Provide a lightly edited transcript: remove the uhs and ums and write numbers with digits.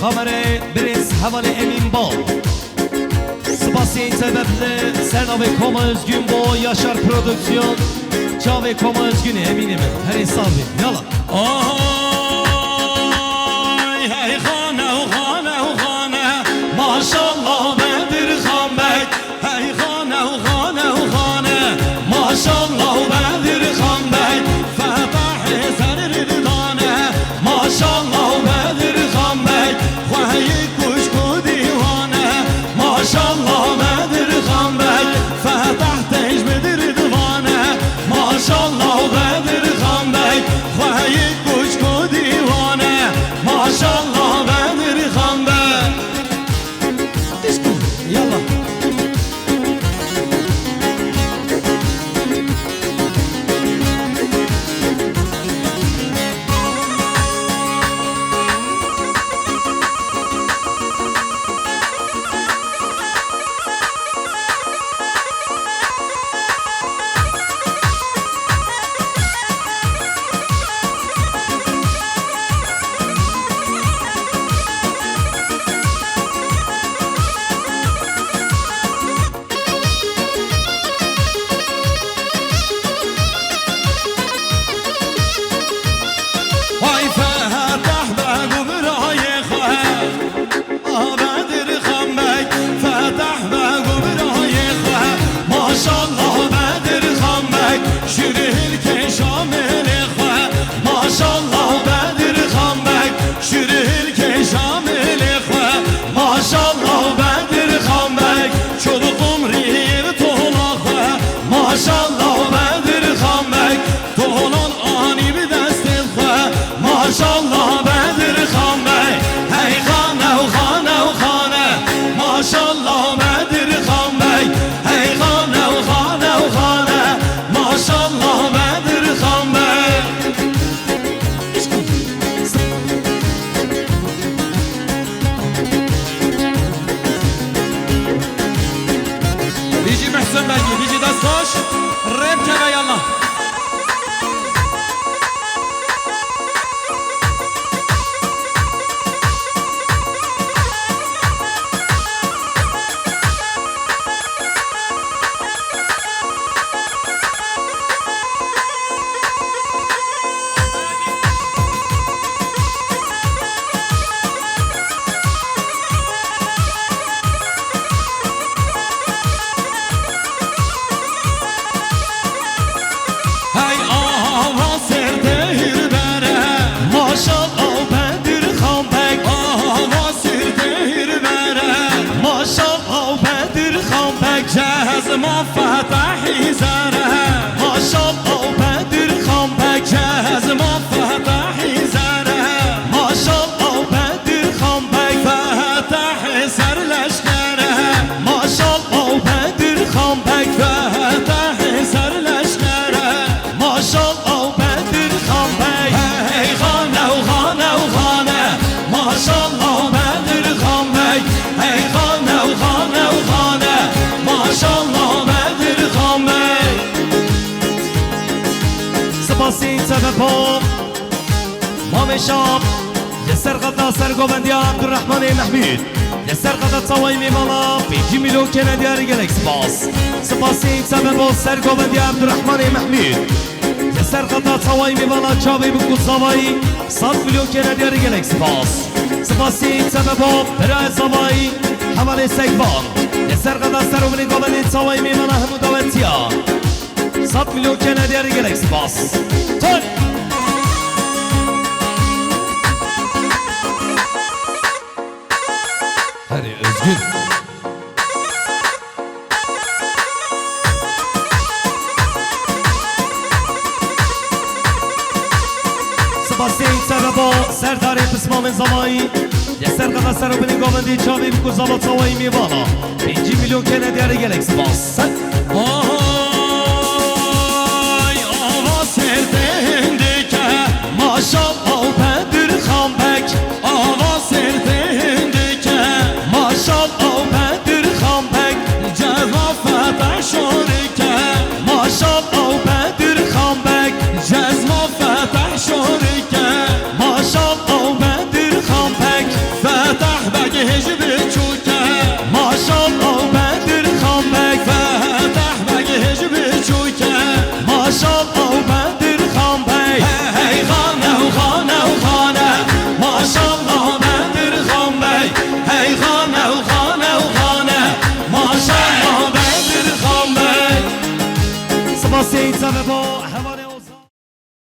Kamera Brins Havale Emin Bal Spasiyen sebeple Sernavi Koma Özgün Bo Yaşar Prodüksiyon Çavi Koma Özgün eminim her hesabı yala Ay hey khane u khane u khane Maşallah Bedir Khan Bey Hey khane u khane u khane Maşallah Bedir Khan Bey Fetah eser ridane Maşallah Bedir Khan Bey Khwahi kuşku divane Maşallah Bedir Khan Bey Fetah tecmidir divane Maşallah Bedir Khan Bey Khwahi kuşku divane Maşallah Bedir Khan Bey Disco yallah بيجي دستاش ريب كذا يلا جهز ما فتحی زره ماشاءالله بدر خان بک جهز ما فتحی زره ماشاءالله بدر خان بک فتح سر لشکره ماشاءالله بدر خان بک فتح سر لشکره ماشاءالله بدر خان بک ای خانه و خانه و خانه ماشاءالله بدر خان بک ای خانه و خانه و خانه ماشاءالله بدر خان بی سپاسی سبب مام شام یسر قد سرگوبندی عبدالرحمن محمود یسر قد تصوی میمالا 5 میلیون کنه گلک سپاسی سبب سرگوبندی عبدالرحمن محمود یسر قد تصوی میمالا چاوی بکو سوایی 100 میلیون کنه گلک سپاسی سبب برای سوایی حمل سیگبان یسر قد سرگوبندی گوبندی تصوی میمالا همو دوتیا 100 میلیون کنه گلک تون Hadi Özgün. Sebastian Serabo Serdar Pısmamın zamayı Yeser kadar Serabinin govendi çavi bu kuzavat savayı mi bana 5 milyon kene değeri gelek Sebas Ay ava serdendike Maşallah Bedir Khan Bek Ava serdendike Maşallah Bedir Khan Bek Cevap fetah şorike Maşallah Bedir Khan Bek Cezma fetah şorike Maşallah Bedir Khan Bek تهجب